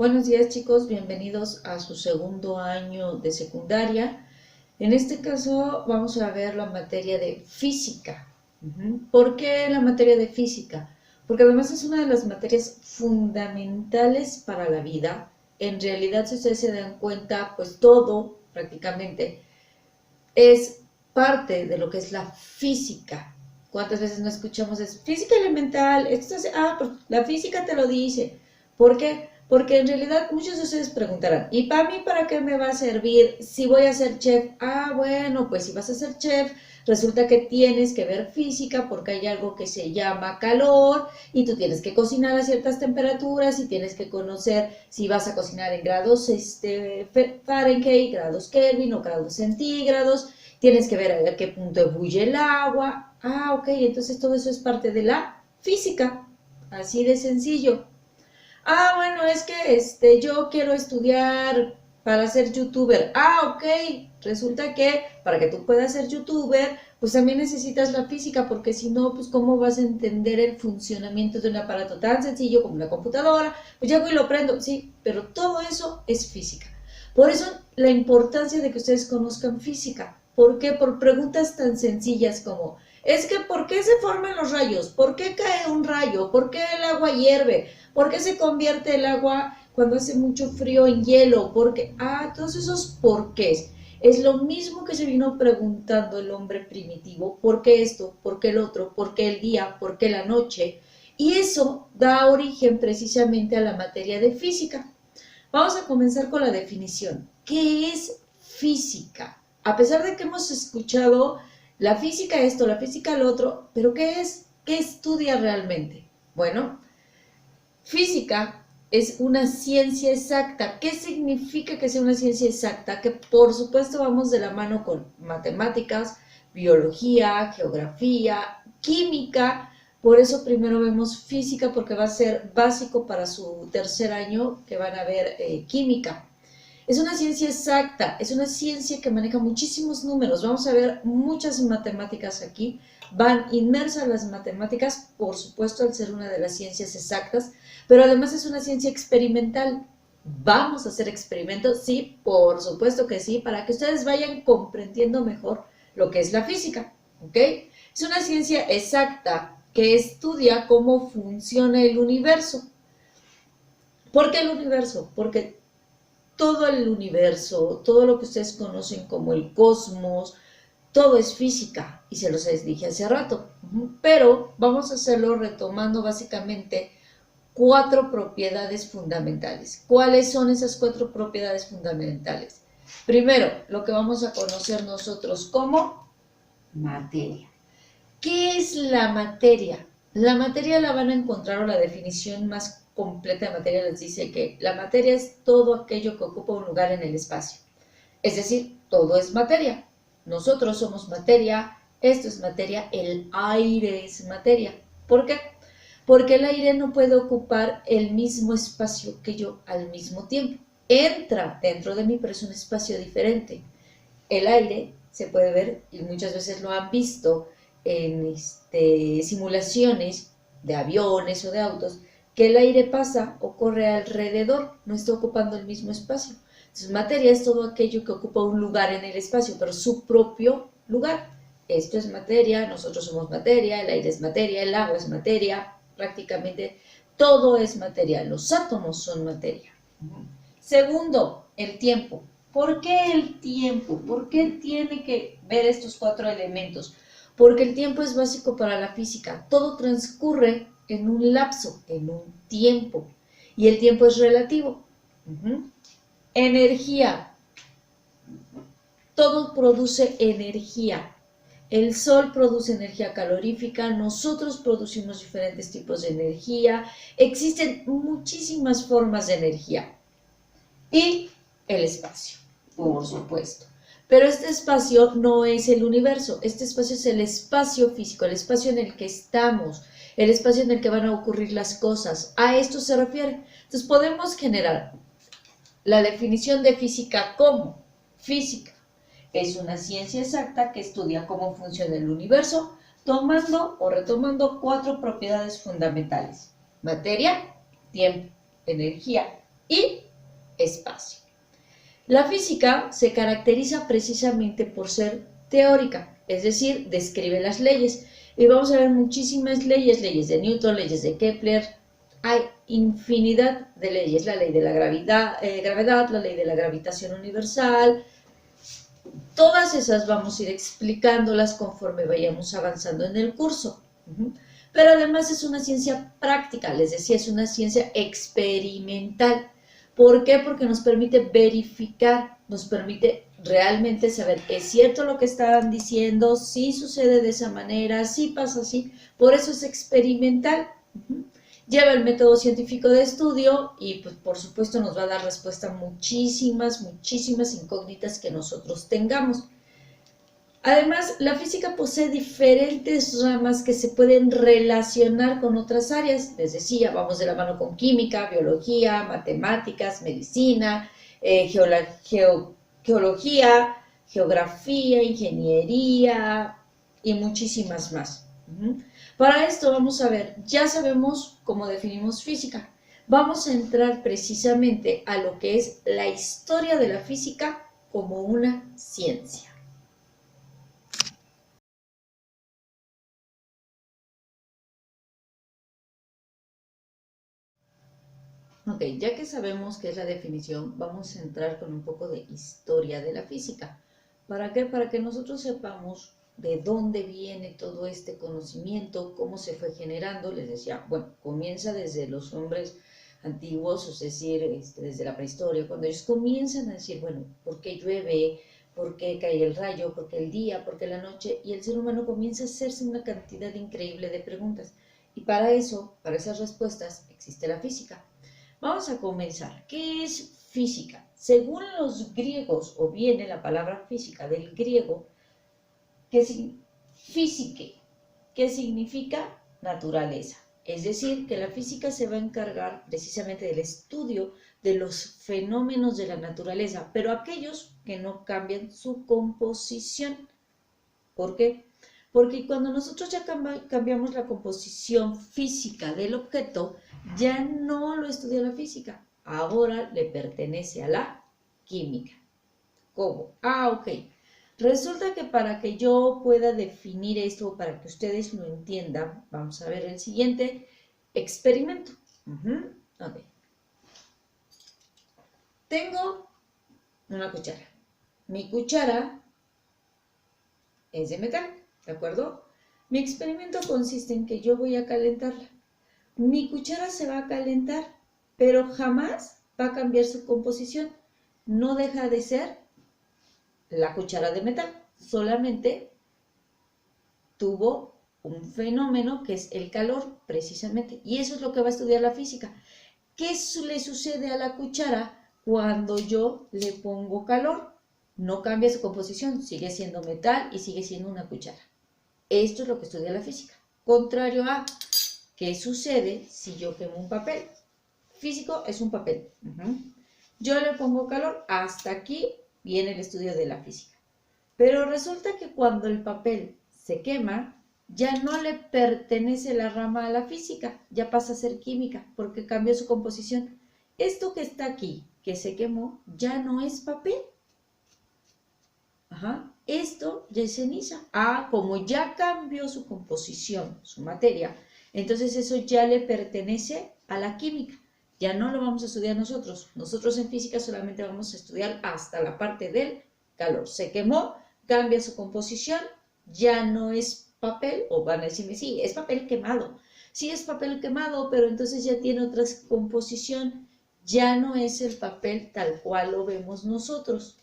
Buenos días chicos, bienvenidos a su segundo año de secundaria. En este caso vamos a ver la materia de física. ¿Por qué la materia de física? Porque además es una de las materias fundamentales para la vida. En realidad, si ustedes se dan cuenta, pues todo prácticamente es parte de lo que es la física. ¿Cuántas veces no escuchamos es física elemental? Pues la física te lo dice. ¿Por qué? Porque en realidad muchos de ustedes preguntarán, ¿y para mí para qué me va a servir si voy a ser chef? Bueno, pues si vas a ser chef, resulta que tienes que ver física porque hay algo que se llama calor y tú tienes que cocinar a ciertas temperaturas y tienes que conocer si vas a cocinar en grados Fahrenheit, grados Kelvin o grados centígrados. Tienes que ver a qué punto ebulle el agua. Ok, entonces todo eso es parte de la física. Así de sencillo. Bueno, es que yo quiero estudiar para ser youtuber. Ok, resulta que para que tú puedas ser youtuber, pues también necesitas la física, porque si no, pues cómo vas a entender el funcionamiento de un aparato tan sencillo como una computadora. Pues llego y lo prendo, sí, pero todo eso es física. Por eso la importancia de que ustedes conozcan física. ¿Por qué? Por preguntas tan sencillas como, es que ¿por qué se forman los rayos? ¿Por qué cae un rayo? ¿Por qué el agua hierve? ¿Por qué se convierte el agua cuando hace mucho frío en hielo? Porque, todos esos porqués. Es lo mismo que se vino preguntando el hombre primitivo. ¿Por qué esto? ¿Por qué el otro? ¿Por qué el día? ¿Por qué la noche? Y eso da origen precisamente a la materia de física. Vamos a comenzar con la definición. ¿Qué es física? A pesar de que hemos escuchado la física esto, la física lo otro, pero ¿qué es? ¿Qué estudia realmente? Bueno, física es una ciencia exacta. ¿Qué significa que sea una ciencia exacta? Que por supuesto vamos de la mano con matemáticas, biología, geografía, química. Por eso primero vemos física, porque va a ser básico para su tercer año, que van a ver química. Es una ciencia exacta, es una ciencia que maneja muchísimos números. Vamos a ver muchas matemáticas aquí. Van inmersas las matemáticas, por supuesto, al ser una de las ciencias exactas, pero además es una ciencia experimental. ¿Vamos a hacer experimentos? Sí, por supuesto que sí, para que ustedes vayan comprendiendo mejor lo que es la física, ¿ok? Es una ciencia exacta que estudia cómo funciona el universo. ¿Por qué el universo? Porque todo el universo, todo lo que ustedes conocen como el cosmos, todo es física, y se los dije hace rato. Pero vamos a hacerlo retomando básicamente 4 propiedades fundamentales. ¿Cuáles son esas 4 propiedades fundamentales? Primero, lo que vamos a conocer nosotros como materia. ¿Qué es la materia? La materia la van a encontrar, o la definición más completa de materia les dice que la materia es todo aquello que ocupa un lugar en el espacio. Es decir, todo es materia. Nosotros somos materia, esto es materia, el aire es materia. ¿Por qué? Porque el aire no puede ocupar el mismo espacio que yo al mismo tiempo. Entra dentro de mí, pero es un espacio diferente. El aire se puede ver, y muchas veces lo han visto en simulaciones de aviones o de autos, que el aire pasa o corre alrededor, no está ocupando el mismo espacio. Entonces, materia es todo aquello que ocupa un lugar en el espacio, pero su propio lugar. Esto es materia, nosotros somos materia, el aire es materia, el agua es materia, prácticamente todo es materia, los átomos son materia. Segundo, el tiempo. ¿Por qué el tiempo? ¿Por qué tiene que ver estos 4 elementos? Porque el tiempo es básico para la física. Todo transcurre en un lapso, en un tiempo. Y el tiempo es relativo. Energía. Todo produce energía. El sol produce energía calorífica, nosotros producimos diferentes tipos de energía. Existen muchísimas formas de energía. Y el espacio, por supuesto. Pero este espacio no es el universo, este espacio es el espacio físico, el espacio en el que estamos, el espacio en el que van a ocurrir las cosas. A esto se refiere. Entonces podemos generar la definición de física como física. Es una ciencia exacta que estudia cómo funciona el universo, tomando o retomando 4 propiedades fundamentales: materia, tiempo, energía, y espacio. La física se caracteriza precisamente por ser teórica, es decir, describe las leyes. Y vamos a ver muchísimas leyes, leyes de Newton, leyes de Kepler. Hay infinidad de leyes, la ley de la gravedad, la ley de la gravitación universal. Todas esas vamos a ir explicándolas conforme vayamos avanzando en el curso. Pero además es una ciencia práctica, les decía, es una ciencia experimental. ¿Por qué? Porque nos permite verificar, nos permite realmente saber, ¿es cierto lo que estaban diciendo? ¿Sí sucede de esa manera? ¿Sí pasa así? Por eso es experimental. Lleva el método científico de estudio y pues, por supuesto nos va a dar respuesta a muchísimas incógnitas que nosotros tengamos. Además, la física posee diferentes ramas que se pueden relacionar con otras áreas. Les decía, vamos de la mano con química, biología, matemáticas, medicina, geología, geografía, ingeniería y muchísimas más. Para esto vamos a ver, ya sabemos cómo definimos física. Vamos a entrar precisamente a lo que es la historia de la física como una ciencia. Ok, ya que sabemos qué es la definición, vamos a entrar con un poco de historia de la física. ¿Para qué? Para que nosotros sepamos de dónde viene todo este conocimiento, cómo se fue generando. Les decía, bueno, comienza desde los hombres antiguos, es decir, desde la prehistoria, cuando ellos comienzan a decir, bueno, ¿por qué llueve? ¿Por qué cae el rayo? ¿Por qué el día? ¿Por qué la noche? Y el ser humano comienza a hacerse una cantidad increíble de preguntas. Y para eso, para esas respuestas, existe la física. Vamos a comenzar. ¿Qué es física? Según los griegos, o viene la palabra física del griego, que es físique, que significa naturaleza. Es decir, que la física se va a encargar precisamente del estudio de los fenómenos de la naturaleza, pero aquellos que no cambian su composición. ¿Por qué? Porque cuando nosotros ya cambiamos la composición física del objeto, ya no lo estudia la física, ahora le pertenece a la química. ¿Cómo? Ok. Resulta que para que yo pueda definir esto, para que ustedes lo entiendan, vamos a ver el siguiente experimento. Ok. Tengo una cuchara. Mi cuchara es de metal, ¿de acuerdo? Mi experimento consiste en que yo voy a calentarla. Mi cuchara se va a calentar, pero jamás va a cambiar su composición. No deja de ser la cuchara de metal, solamente tuvo un fenómeno que es el calor, precisamente. Y eso es lo que va a estudiar la física. ¿Qué le sucede a la cuchara cuando yo le pongo calor? No cambia su composición, sigue siendo metal y sigue siendo una cuchara. Esto es lo que estudia la física. Contrario a ¿qué sucede si yo quemo un papel? Físico es un papel. Yo le pongo calor. Hasta aquí viene el estudio de la física. Pero resulta que cuando el papel se quema, ya no le pertenece la rama a la física, ya pasa a ser química, porque cambió su composición. Esto que está aquí, que se quemó, ya no es papel. Esto ya es ceniza. Como ya cambió su composición, su materia, entonces eso ya le pertenece a la química. Ya no lo vamos a estudiar nosotros. Nosotros en física solamente vamos a estudiar hasta la parte del calor. Se quemó, cambia su composición, ya no es papel, o van a decirme, sí, es papel quemado. Sí, es papel quemado, pero entonces ya tiene otra composición. Ya no es el papel tal cual lo vemos nosotros.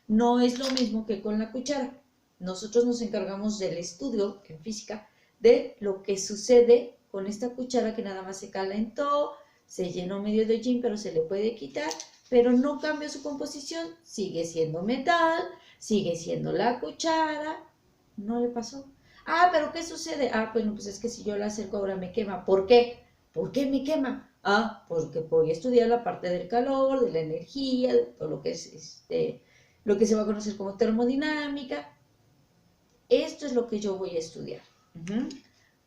No es lo mismo que con la cuchara. Nosotros nos encargamos del estudio en física de lo que sucede con esta cuchara que nada más se calentó, se llenó medio de hollín, pero se le puede quitar, pero no cambia su composición, sigue siendo metal, sigue siendo la cuchara, no le pasó. Pero ¿qué sucede? Bueno, pues es que si yo la acerco ahora me quema. ¿Por qué? ¿Por qué me quema? Porque voy a estudiar la parte del calor, de la energía, de todo lo que es lo que se va a conocer como termodinámica. Esto es lo que yo voy a estudiar.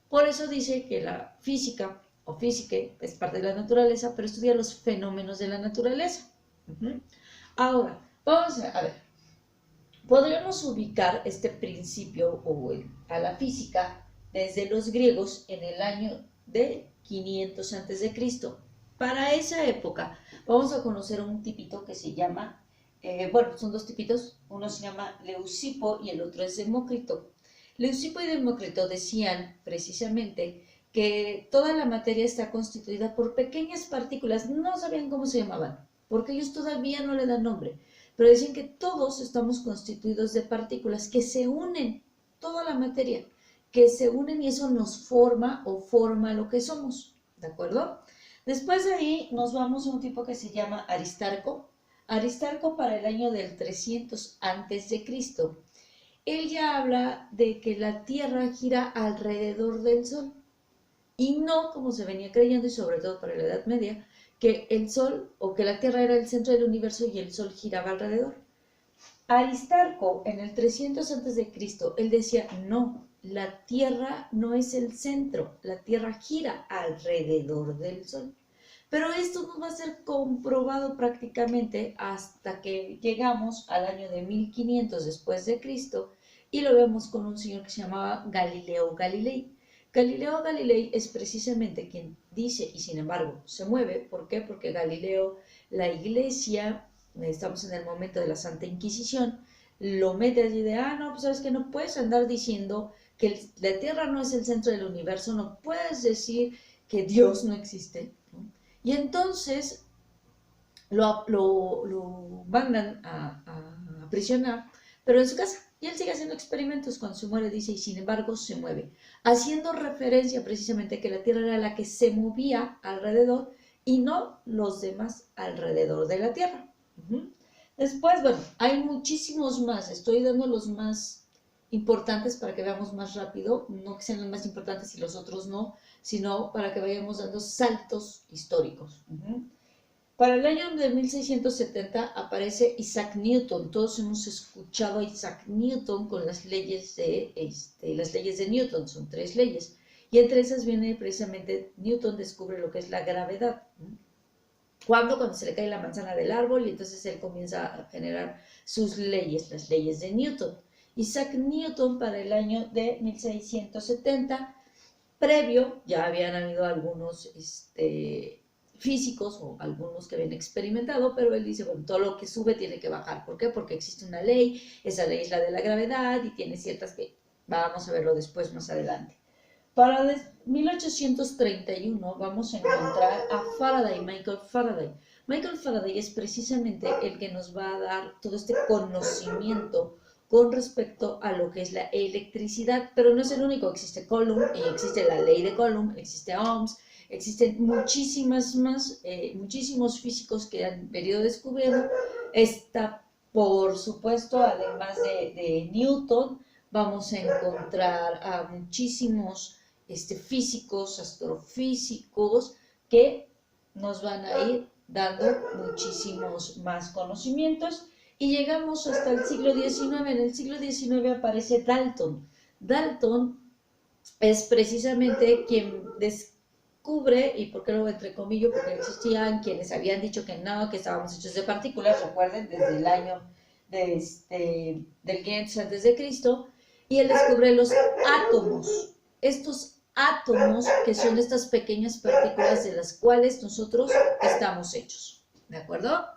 Por eso dice que la física o física, es parte de la naturaleza, pero estudia los fenómenos de la naturaleza. Ahora, vamos a ver, podríamos ubicar este principio a la física desde los griegos en el año de 500 a.C. Para esa época vamos a conocer un tipito que se llama, bueno, son dos tipitos, uno se llama Leucipo y el otro es Demócrito. Leucipo y Demócrito decían precisamente que toda la materia está constituida por pequeñas partículas, no sabían cómo se llamaban, porque ellos todavía no le dan nombre, pero decían que todos estamos constituidos de partículas que se unen, toda la materia, que se unen y eso nos forma o forma lo que somos, ¿de acuerdo? Después de ahí nos vamos a un tipo que se llama Aristarco. Aristarco para el año del 300 a.C. Él ya habla de que la Tierra gira alrededor del Sol y no como se venía creyendo, y sobre todo para la Edad Media, que el Sol o que la Tierra era el centro del universo y el Sol giraba alrededor. Aristarco en el 300 a.C. él decía, no, la Tierra no es el centro, la Tierra gira alrededor del Sol. Pero esto no va a ser comprobado prácticamente hasta que llegamos al año de 1500 después de Cristo y lo vemos con un señor que se llamaba Galileo Galilei. Galileo Galilei es precisamente quien dice y sin embargo se mueve. ¿Por qué? Porque Galileo, la iglesia, estamos en el momento de la Santa Inquisición, lo mete allí de, no, pues sabes que no puedes andar diciendo que la Tierra no es el centro del universo, no puedes decir que Dios no existe, ¿no? Y entonces lo mandan a aprisionar, pero en su casa. Y él sigue haciendo experimentos. Cuando se muere dice, y sin embargo se mueve, haciendo referencia precisamente que la Tierra era la que se movía alrededor y no los demás alrededor de la Tierra. Después, bueno, hay muchísimos más. Estoy dando los más importantes para que veamos más rápido, no que sean los más importantes y los otros no, sino para que vayamos dando saltos históricos. Para el año de 1670 aparece Isaac Newton. Todos hemos escuchado a Isaac Newton con las leyes de Newton, son 3 leyes. Y entre esas viene precisamente, Newton descubre lo que es la gravedad. Cuando se le cae la manzana del árbol y entonces él comienza a generar sus leyes, las leyes de Newton. Isaac Newton para el año de 1670, previo, ya habían habido algunos físicos o algunos que habían experimentado, pero él dice, bueno, todo lo que sube tiene que bajar. ¿Por qué? Porque existe una ley, esa ley es la de la gravedad y tiene ciertas que vamos a verlo después, más adelante. Para 1831 vamos a encontrar a Faraday, Michael Faraday. Michael Faraday es precisamente el que nos va a dar todo este conocimiento con respecto a lo que es la electricidad, pero no es el único. Existe Coulomb, existe la ley de Coulomb, existe Ohms, existen muchísimas más, muchísimos físicos que han venido descubriendo. Está, por supuesto, además de Newton, vamos a encontrar a muchísimos físicos, astrofísicos, que nos van a ir dando muchísimos más conocimientos. Y llegamos hasta el siglo XIX. En el siglo XIX aparece Dalton. Dalton es precisamente quien descubre, y por qué lo entrecomillo, porque existían quienes habían dicho que no, que estábamos hechos de partículas, recuerden, desde el año del 500 a.C., y él descubre los átomos. Estos átomos que son estas pequeñas partículas de las cuales nosotros estamos hechos, ¿de acuerdo?